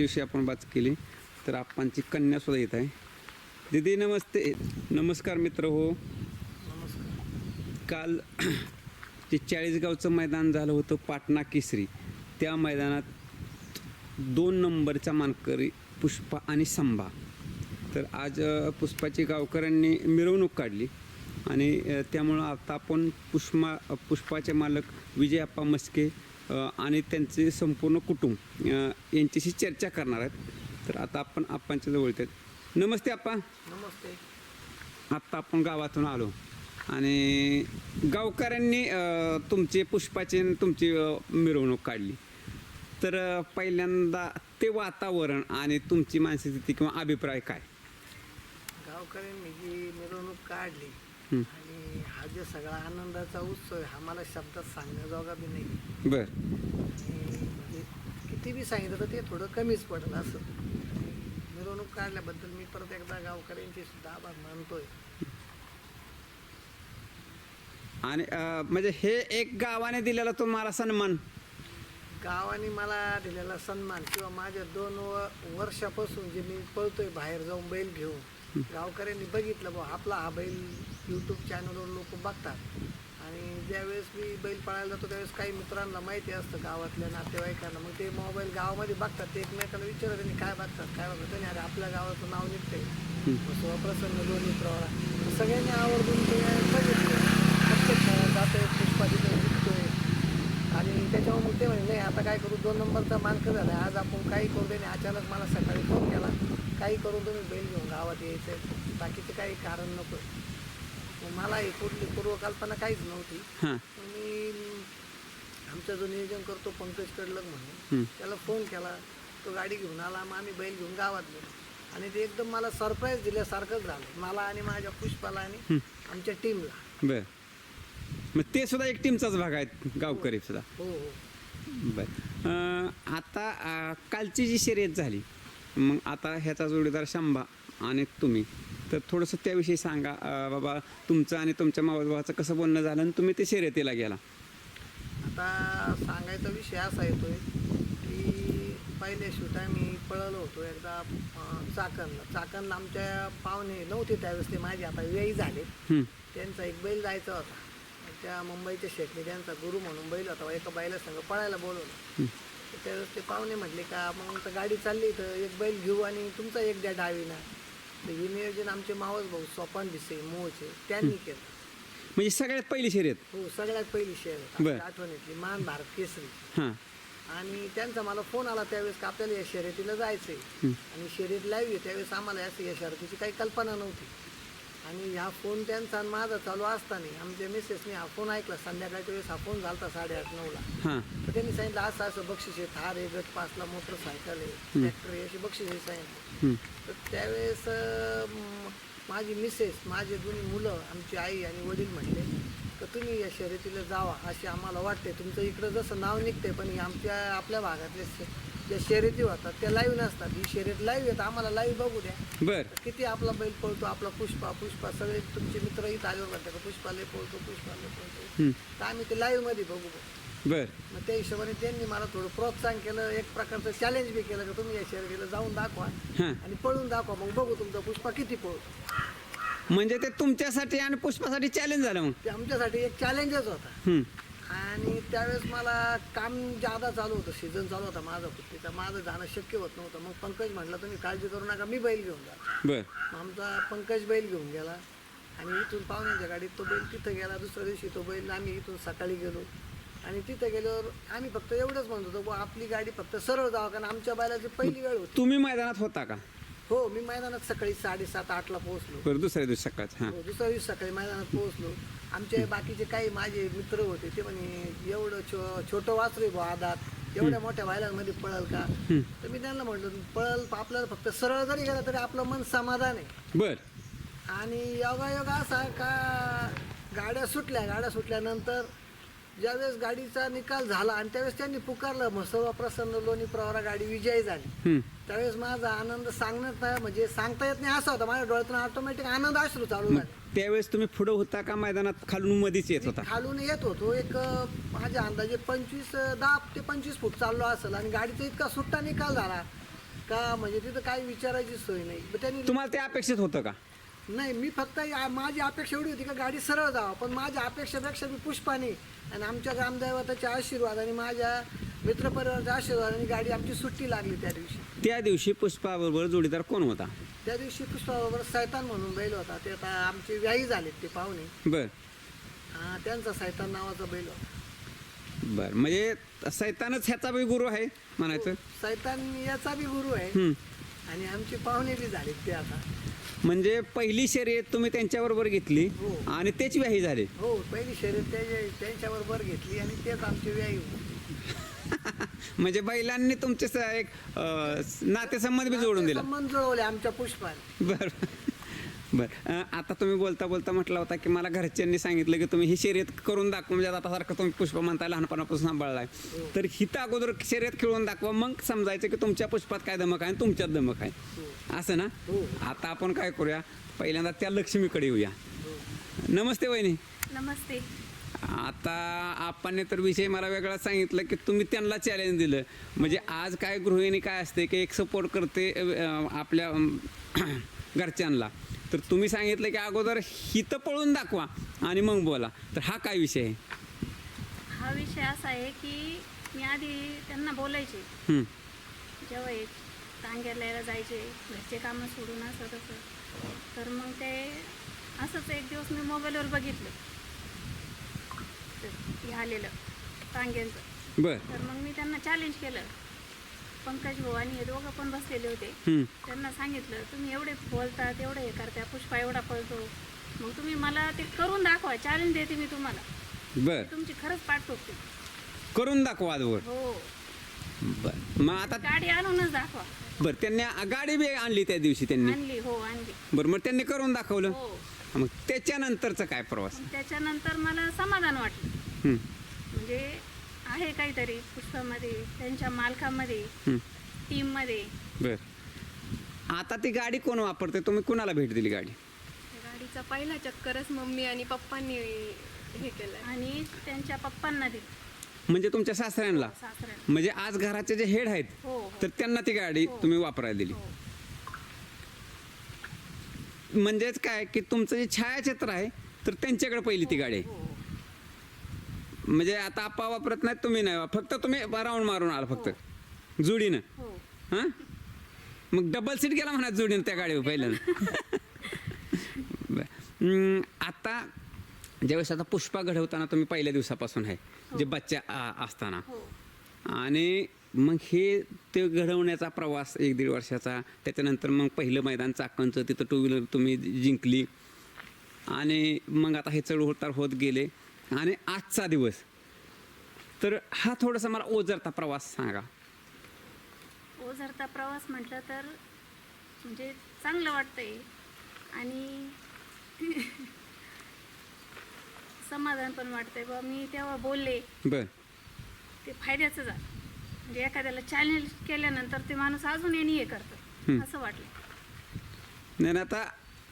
विषयी आपण बात केली तर आप्पांची कन्या सुद्धा येत आहे. दीदी नमस्ते. नमस्कार मित्र हो. काल जे 40 गावचं मैदान झालं होतं पाटणा केसरी, त्या मैदानात 2 नंबरचा मानकरी पुष्पा आणि संभा. तर आज पुष्पाची गावकऱ्यांनी मिरवणूक काढली आणि त्यामुळं आता आपण पुष्पाचे मालक विजय आप्पा मस्के आणि त्यांचे संपूर्ण कुटुंब यांच्याशी चर्चा करणार आहेत. तर आता आपण आप्पांच्या जवळ येतात. नमस्ते आप्पा. नमस्ते. आत्ता आपण गावातून आलो आणि गावकऱ्यांनी तुमची मिरवणूक काढली. तर पहिल्यांदा ते वातावरण आणि तुमची मानसिक किंवा अभिप्राय काय? गावकऱ्यांनी जी मिरवणूक काढली आणि हा जो सगळा आनंदाचा उत्सव आहे हा मला शब्दात सांगण्याजोगा बी नाही. बर. म्हणजे किती बी सांगितलं तर ते थोडं कमीच पडेल असं. मिरवणूक काढल्याबद्दल मी परत एकदा गावकऱ्यांचे सुद्धा आभार मानतोय. आणि म्हणजे हे एक गावाने दिलेला तुम्हाला सन्मान, गावाने मला दिलेला सन्मान किंवा माझ्या 2 वर्षापासून जे मी पळतोय बाहेर जाऊन बैल घेऊन, गावकऱ्यांनी बघितलं बा आपला हा बैल यूट्यूब चॅनलवर लोक बघतात. आणि ज्यावेळेस मी बैल पळायला जातो त्यावेळेस काही मित्रांना माहिती असतं गावातल्या नातेवाईकांना, मग ते मोबाईल गावामध्ये बघतात, ते एकमेकाला विचारतात त्यांनी काय बघतात त्यांनी, अरे आपल्या गावाचं नाव निघतंय प्रसन्न लोणी प्रवाळा. सगळ्यांनी आवर्जून ते बघितलं. प्रत्येक जातोय पुष्पा तिथे निघतोय आणि त्याच्यावर मग ते म्हणजे नाही आता काय करू, 2 नंबरचा मानकं झाला आज आपण काही करू दे. अचानक मला सकाळी फोन केला, काही करून तुम्ही बैल घेऊन गावात यायचं, बाकीचं काही कारण नको. मग मला ही कुठली पूर्वकल्पना काहीच नव्हती. मी आमचा जो नियोजन करतो पंकज कडलक म्हणून त्याला फोन केला, तो गाडी घेऊन आला, मग आम्ही बैल घेऊन गावात गेलो आणि ते एकदम मला सरप्राईज दिल्यासारखंच झालं मला आणि माझ्या पुष्पाला आणि आमच्या टीमला. बर. मग ते सुद्धा एक टीमचाच भाग आहेत गावकरी सुद्धा. हो हो. बर. आता कालची जी शर्यत झाली, मग आता ह्याचा जोडीदार शंभा आणि तुम्ही, तर थोडंसं त्याविषयी सांगा. बाबा तुमचं आणि तुमच्या मावसभावाचं कसं बोलणं झालं आणि तुम्ही ते शर्यतीला गेला? आता सांगायचा विषय असा येतोय की पहिले शूट आम्ही पळलो होतो एकदा चाकणला आमच्या पाहुणे नव्हते त्यावेळेस, ते माझे आता वेळी झाले. त्यांचा एक बैल जायचा होता, त्या मुंबईच्या शेटने त्यांचा गुरु म्हणून बैल होता, एका बैला संग पळायला बोलवलं. त्यावेळेस ते पाहुणे म्हटले का मग तर गाडी चालली तर एक बैल घेऊ आणि तुमचा एक द्या डावीना. हे नियोजन आमचे मावस भाऊ सोपान दिसे मोहचे त्यांनी केलं. म्हणजे सगळ्यात पहिली शर्यत? हो, सगळ्यात पहिली शर्यत आठवणीतली मान भारत केसरी. आणि त्यांचा मला फोन आला त्यावेळेस का आपल्याला या शर्यतीला जायचंय आणि शर्यत लाईव्ह आहे. त्यावेळेस आम्हाला असं या शर्यतीची काही कल्पना नव्हती आणि ह्या फोन त्यांचा आणि माझा चालू असताना आमच्या मिसेसने हा फोन ऐकला. संध्याकाळच्या वेळेस हा फोन झाला 8:30-9ला. तर त्यांनी सांगितलं असं असं बक्षीस आहे, थार आहे, गट पासला मोटरसायकल आहे, ट्रॅक्टर आहे, अशी बक्षीस आहे सांगितलं. तर त्यावेळेस माझी मिसेस, माझे दोन्ही मुलं, आमची आई आणि वडील म्हटले तर तुम्ही या शर्यतीला जावा असे आम्हाला वाटते. तुमचं इकडं जसं नाव निघतंय पण आपल्या भागातले ज्या शर्यती होतात त्या लाईव्ह नसतात. ही शर्यत लाईव्ह येतात, आम्हाला लाईव्ह बघू द्या. बर. किती आपला बैल पळतो, आपला पुष्पा सगळे तुमचे मित्र इथं आल्यावर म्हणतात का पुष्पाला पळतो. तर आम्ही ते लाईव्ह मध्ये बघू. बर. मग त्या हिशोबाने त्यांनी मला थोडं प्रोत्साहन केलं, एक प्रकारचं चॅलेंज बी केलं की तुम्ही या शर्यतीला जाऊन दाखवा आणि पळून दाखवा, मग बघू तुमचा पुष्पा किती पळतो. म्हणजे ते तुमच्यासाठी आणि पुष्पासाठी चॅलेंज झालं? मग ते आमच्यासाठी एक चॅलेंजच होता. आणि त्यावेळेस मला काम जादा चालू होतं, सीझन चालू होता माझा कुस्तीचा, माझं जाणं शक्य होत नव्हतं. मग पंकज म्हटलं तुम्ही काळजी करू नका, मी बैल घेऊन जा. बर. आमचा पंकज बैल घेऊन गेला आणि इथून पाहुण्यांच्या गाडीत तो बैल तिथं गेला. दुसऱ्या दिवशी तो बैल आम्ही इथून सकाळी गेलो आणि तिथं गेल्यावर आम्ही फक्त एवढंच म्हणत होतो आपली गाडी फक्त सरळ जावं, कारण आमच्या बैलाची पहिली वेळ होती. तुम्ही मैदानात होता का? हो, मी मैदानात सकाळी 7:30-8ला पोहोचलो. बरं. दुसऱ्या दिवशी सकाळच? हो, दुसऱ्या दिवशी सकाळी मैदानात पोहोचलो. आमचे बाकीचे काही माझे मित्र होते ते म्हणे एवढं छोटं वासरू बा आदात एवढ्या मोठ्या बैलांमध्ये पळल का? तर मी त्यांना म्हटलं पळल, आपल्याला फक्त सरळ जरी गेला तरी आपलं मन समाधान आहे. बर. आणि योगायोग असा का गाड्या सुटल्यानंतर ज्यावेळेस गाडीचा निकाल झाला आणि त्यावेळेस त्यांनी पुकारलं म्हसोबा प्रसन्न लोणी प्रवरा गाडी विजयी झाली, त्यावेळेस माझा आनंद म्हणजे सांगता येत नाही असा होता. माझ्या डोळ्यातून ऑटोमॅटिक आनंद अश्रू चालू झाले. त्यावेळेस तुम्ही पुढे होता का मैदानात खालून मध्येच येत होता? खालून येत होतो. एक माझ्या अंदाजे 10 ते 25 फूट चाललो असेल आणि गाडीचा इतका सुट्टा निकाल झाला का म्हणजे तिथं काही विचारायची सोय नाही. मग त्यांनी तुम्हाला ते अपेक्षित होतं का? नाही, मी फक्त माझी अपेक्षा एवढी होती का गाडी सरळ जावं, पण माझ्या अपेक्षापेक्षा मी पुष्पाने आणि आमच्या ग्रामदैवताच्या आशीर्वाद आणि माझ्या मित्रपरिवाराच्या आशीर्वादाने गाडी आमची सुट्टी लागली त्या दिवशी. त्या दिवशी पुष्पाबरोबर जोडीदार कोण होता? त्या दिवशी पुष्पाबरोबर सैतान म्हणून बैल होता. ते आता आमचे व्याही झालेत ते पाहुणे. बर त्यांचा सैतान नावाचा बैल होता. बर, म्हणजे सैतानच ह्याचा बी गुरु आहे म्हणायचं. सैतान याचा बी गुरु आहे हम्म. आणि आमचे पाहुणे बी झालेत ते आता. म्हणजे पहिली शर्यत तुम्ही त्यांच्याबरोबर घेतली हो. आणि तेच व्याही झाले. हो, पहिली शर्यत त्यांच्याबरोबर घेतली आणि तेच आमचे व्याही होते. म्हणजे बैलांनी तुमचे एक नातेसंबंध बी जोडून दिला. संबंध जुळवले आमच्या पुष्पाने. बर बर, आता तुम्ही बोलता बोलता म्हटला होता की मला घरच्यांनी सांगितलं की तुम्ही ही शर्यत करून दाखवा, म्हणजे आता सारखं तुम्ही पुष्पा म्हणताय लहानपणापासून सांभाळलाय, तर हिथं अगोदर शर्यत खेळून दाखवा, मग समजायचं की तुमच्या पुष्पात काय धमक आहे आणि तुमच्यात धमक आहे, असं ना. हो. आता आपण काय करूया, पहिल्यांदा त्या लक्ष्मीकडे येऊया. नमस्ते वहिनी. नमस्ते. आता आपण तर विषय मला वेगळा सांगितलं की तुम्ही त्यांना चॅलेंज दिलं, म्हणजे आज काय गृहिणी काय असते की एक सपोर्ट करते आपल्या घरच्यांना, तर तुम्ही सांगितलं की अगोदर हिथं पळून दाखवा आणि मग बोला, तर हा काय विषय आहे? हा विषय असा आहे की मी आधी त्यांना बोलायचे, हं, जेव्हा एक टांग्याला जायचे घरचे कामं सोडून असं तसं, तर मग ते असंच एक दिवस मी मोबाईलवर बघितलं ते आलेलं टांग्यांचं, बर, तर मग मी त्यांना चॅलेंज केलं. पंकज भाऊ आणि हे दोघं पण बसलेले होते. हं, त्यांना सांगितलं तुम्ही एवढे बोलतात एवढे हे करता, पुष्पा एवढा पळतो, मग तुम्ही मला ते करून दाखवा, चॅलेंज देते मी तुम्हाला, बर, तुमची खरंच पाठ ठोकते. करून दाखवा आजवर. हो, बर, मग आता गाडी आणूनच दाखवा. बर, त्यांनी गाडी बी आणली त्या दिवशी त्यांनी. आणली, हो आणली. बरं, मग त्यांनी करून दाखवलं. हो, मग त्याच्यानंतरचा काय प्रवास? मग त्याच्यानंतर मला समाधान वाटलं, हं, म्हणजे आहे काहीतरी पुष्पामध्ये, त्यांच्या मालकामध्ये, हं, टीममध्ये. बर. आता ती गाडी कोण वापरते? तुम्ही कुणाला भेट दिली गाडी? गाडीचा पहिला चक्करच मम्मी आणि पप्पांनी हे केलं. आणि त्यांच्या पप्पांना दिली, म्हणजे तुमच्या सासऱ्यांना? सासऱ्यांना. म्हणजे आज घराचे जे हेड आहेत हो, हो. तर त्यांना ती गाडी हो. तुम्ही वापरायला दिली. हो, म्हणजेच काय की तुमचं जे छायाचित्र आहे तर त्यांच्याकडे पहिली ती गाडी आहे. हो, म्हणजे आता आप्पा वापरत नाही, तुम्ही नाही, फक्त तुम्ही राऊंड मारून आला फक्त जोडीनं. हो. हां, मग डबल सीट गेला म्हणा जोडीनं त्या गाडीवर पहिल्यांदा. आता ज्यावेळेस आता पुष्पा घडवताना तुम्ही पहिल्या दिवसापासून आहे, जे बच्चा असताना, हो. आणि मग हे ते घडवण्याचा प्रवास 1-1.5 वर्षाचा, त्याच्यानंतर मग पहिलं मैदान चाकणचं, तिथं 2 व्हीलर तुम्ही जिंकली, आणि मग आता हे चढ उतार होत गेले, आणि आजचा दिवस, तर हा थोडासा मला ओझरता प्रवास सांगा. ओझरता प्रवास म्हटलं तर म्हणजे चांगलं वाटतंय आणि समाधान पण वाटतंय बा. मी तेव्हा बोलले बर, ते फायद्याचं झालं, म्हणजे एखाद्याला चॅलेंज केल्यानंतर ते माणूस अजून येणे हे करतं असं वाटलं. नाही ना, आता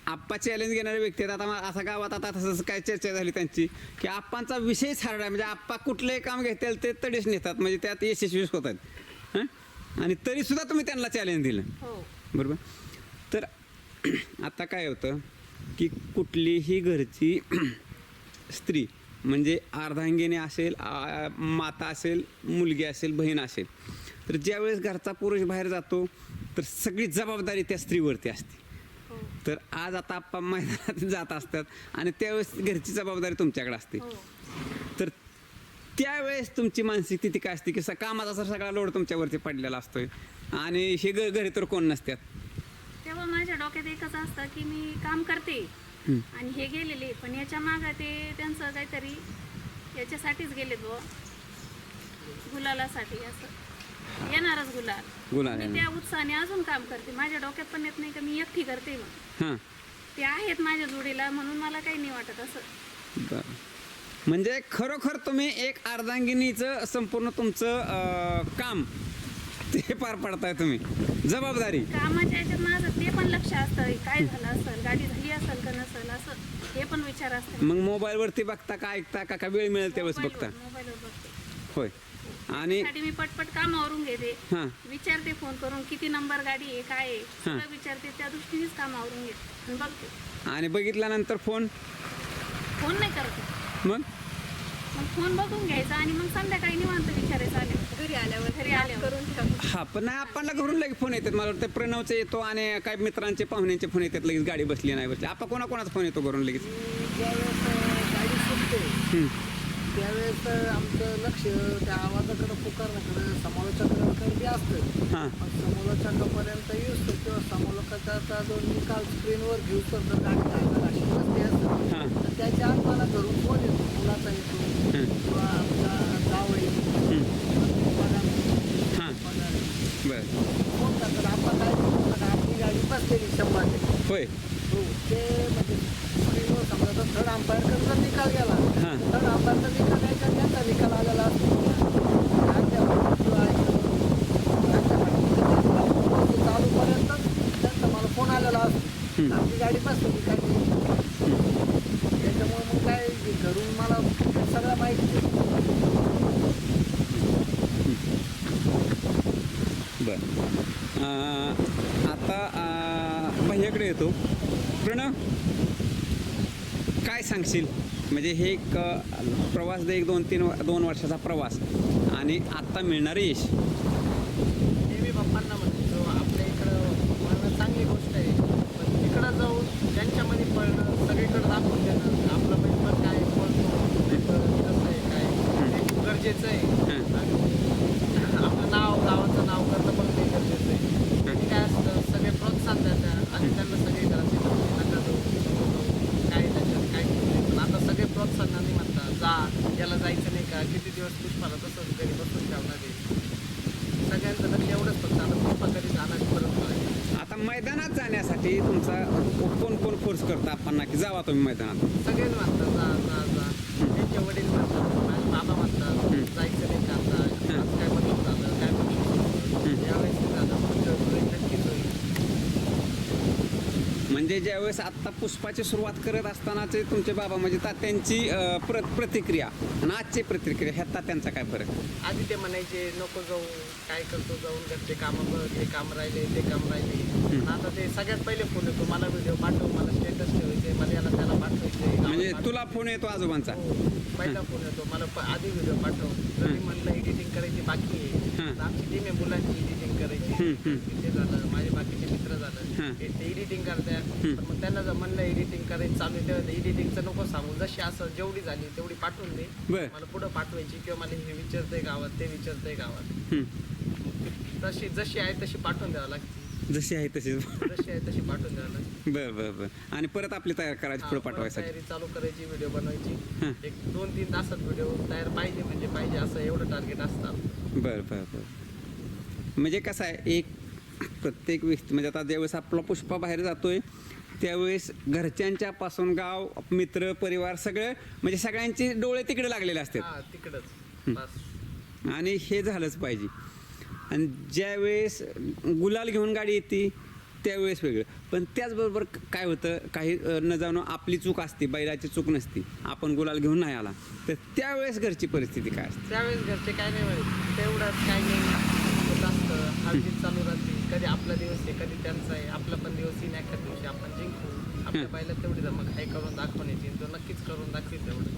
आप्पा चॅलेंज घेणारे व्यक्ती आहेत. आता असा गावात आता तसंच काय चर्चा झाली त्यांची की आप्पांचा विषयच हार्ड आहे, म्हणजे आप्पा कुठलंही काम घेतील ते तडीच नेतात, म्हणजे त्यात यशस्वीच होत आहेत. आणि तरीसुद्धा तुम्ही त्यांना चॅलेंज दिलं, हो, बरोबर. तर आता काय होतं की कुठलीही घरची स्त्री, म्हणजे अर्धांगिनी असेल, माता असेल, मुलगी असेल, बहीण असेल, तर ज्यावेळेस घरचा पुरुष बाहेर जातो तर सगळी जबाबदारी त्या स्त्रीवरती असते. हो, तर आज आता आप्पा मैदानात जात असतात आणि त्यावेळेस घरची जबाबदारी तुमच्याकडे असते, हो. तर त्यावेळेस तुमची मानसिक स्थिती काय असते की कामाचा सगळा लोड तुमच्यावरती पडलेला असतोय आणि हे घरी तर कोण नसतात, तेव्हा माझ्या डोक्यात एकच असतं की मी काम करते आणि हे गेलेले, पण याच्या मागं ते त्यांचं काहीतरी याच्यासाठीच गेलेत बुवा, गुलालासाठी, असं येणारच गुलाल. गुलाल मी त्या उत्साहाने अजून काम करते, माझ्या डोक्यात पण येत नाही का मी एकटी करते, मग हां, ते आहेत माझ्या जोडीला म्हणून मला काही नाही वाटत असं. बरं. म्हणजे खरोखर तुम्ही एक अर्धांगिनीचं संपूर्ण तुमचं काम ते पार पाडताय तुम्ही, जबाबदारी. कामाच्या याच्यात माझं ते पण लक्ष असतं, काय झालं असेल, गाडी झाली असेल का नसेल, असं हे पण विचार असतात. मग मोबाईलवरती बघता का, ऐकता का, का वेळ मिळेल त्यावेळेस बघता? मोबाईलवर बघते. होय. आणि साठी मी पटपट कामावरून घेते, हां विचारते फोन करून किती नंबर गाडी आहे, काय आहे सगळं विचारते, त्या दृष्टीनेच कामावरून घेते आणि बघते. आणि बघितल्यानंतर फोन फोन नाही करत, मग मग फोन बघून घ्यायचा आणि मग संध्याकाळी निवांत विचारायचं आल्यावर. घरी आल्यावर घरी आल्यावर. करून ठेवा. हा पण नाही आपल्याला घरून लगेच फोन येतात. मला वाटतं प्रणवचा येतो आणि काही मित्रांचे पाहुण्यांचे फोन येतात लगेच, गाडी बसली नाही बसली. आपण कोणाकोणाचा फोन येतो घरून लगेच? ज्यावेळेस गाडी सुटते हं. त्यावेळेस आमचं लक्ष त्या आवाजाकडं पुकारण्याकडं समोरच्याकडे बी असतं. हां मग समोरच्याकडपर्यंत येऊस किंवा समोरच्याचा जो निकाल स्क्रीनवर घेऊ तर जर गाडी जायला अशी बसली असतं हां तर त्याच्या आत मला घरून फोन येतो, मुलाचा येतो हं. किंवा आमचा जावई हं. बघा हां बघा बरं फोन करतात. आपण काय करतो ना, आपली गाडी बसलेली 100%. होय हो ते म्हणजे स्क्रीनवर समजा तर थर्ड अंपायरकडे जर निकाल गेला, हां थर्ड अंपायरचा निकाल यायचा त्यांचा निकाल आलेला असतो. त्यांच्या किंवा चालूपर्यंत त्यांचा मला फोन आलेला असतो. आपली गाडी बसली काय त्याच्यामुळे मग काय घरून मला सगळं माहिती आहे. बरं आता भैयाकडे येतो. प्रणव काय सांगशील, म्हणजे हे एक प्रवास एक 2 वर्षाचा प्रवास आणि आत्ता मिळणारे यश? नेहमी बाप्पांना म्हणतो आपल्या इकडं पळणं चांगली गोष्ट आहे, पण तिकडं जाऊन त्यांच्यामध्ये पळणं सगळीकडं दाखवून देणं आपलं म्हणजे पण काय पळतो कसं आहे काय हे गरजेचं आहे. आणि आपलं नाव गावाचं नाव करणं पण ते गरजेचं आहे. आणि काय असतं सगळे प्रोत्साहन देतात आणि त्यांना सगळे घराचे नका जाऊ काय त्याच्यात काय नाही. पण आता सगळे प्रोत्साहनाने म्हणतात जा, याला जायचं नाही का, किती दिवस पुष्पाला तसंच घरी बसून ठेवणार आहे. सगळ्यांचं लक्ष एवढंच फक्त आता पुष्पा कधी जाणार परत नाही. आता मैदानात जाण्यासाठी तुमचा कोण फोर्स करता आपण की जावा तुम्ही मैदानात? सगळेच म्हणतात जा जा जा. त्यांचे वडील म्हणतात, माझे बाबा म्हणतात जायचं नाही का आता, आज काय बक्षीस झालं काय बक्षीस यावेळेस ते झालं पुढच्या वेळेस नक्कीच होईल. म्हणजे ज्यावेळेस आत्ता पुष्पाची सुरुवात करत असतानाचे तुमचे बाबा म्हणजे तात्यांची प्रतिक्रिया आणि आजची प्रतिक्रिया ह्या तात्यांचा काय फरक? आधी ते म्हणायचे नको जाऊ, काय करतो जाऊन घरचे कामं बघ, हे काम राहिले ते काम राहिले. पण आता ते सगळ्यात पहिले फोन येतो, मला व्हिडिओ पाठव, मला स्टेटस ठेवायचे, मला याला त्याला पाठवायचे. म्हणजे तुला फोन येतो आजोबांचा? पहिला फोन येतो मला आधी व्हिडिओ पाठव. तर मी म्हणलं एडिटिंग करायची बाकी आहे. तर आमची टीम आहे मुलांची एडिटिंग करायची. ते झालं, माझे बाकीचे मित्र झालं ते एडिटिंग करतात. पण मग त्यांना जर म्हणलं एडिटिंग करायचं चालू आहे तेव्हा एडिटिंगचं नको सांगू, जशी असं जेवढी झाली तेवढी पाठवून दे, बर मला पुढं पाठवायची किंवा मला हे विचारतंय गावात ते विचारतंय गावात. तशी जशी आहे तशी पाठवून द्यावं लागते. जशी आहे तशीच. जशी आहे तशी पाठवून द्यावं लागते. बर आणि परत आपली तयार करायची पुढे पाठवायसाठी तयारी चालू करायची, व्हिडिओ बनवायची. हां. एक 2-3 तासात व्हिडिओ तयार पाहिजे म्हणजे पाहिजे असं एवढं टार्गेट असतं. बर म्हणजे कसं आहे, एक प्रत्येक व्यक्ती म्हणजे आता ज्यावेळेस आपला पुष्पा बाहेर जातोय त्यावेळेस घरच्यांच्या पासून गाव मित्र परिवार सगळं म्हणजे सगळ्यांचे डोळे तिकडे लागलेले असतात. हा तिकडंच बस. आणि हे झालंच पाहिजे. आणि ज्यावेळेस गुलाल घेऊन गाडी येते त्यावेळेस वेगळं. पण त्याचबरोबर काय होतं, काही न जाणं आपली चूक असते, बैलाची चूक नसते, आपण गुलाल घेऊन नाही आला तर त्यावेळेस घरची परिस्थिती काय असते? त्यावेळेस घरचे काय नाही म्हणत, तेवढंच काय नाही होत असतं. हळदीत चालू राहते, कधी आपला दिवस आहे कधी त्यांचा आहे. आपला पण दिवस येईल एखाद दिवशी आपण जिंकू. आपल्या बाईला तेवढी जमक हाय करून दाखवण्याची, तो नक्कीच करून दाखवेल तेवढं.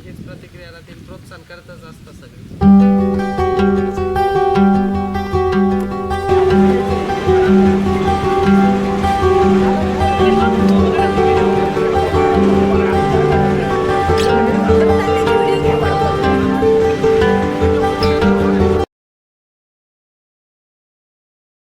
हीच प्रतिक्रिया राहतील, प्रोत्साहन करतच असतं सगळे.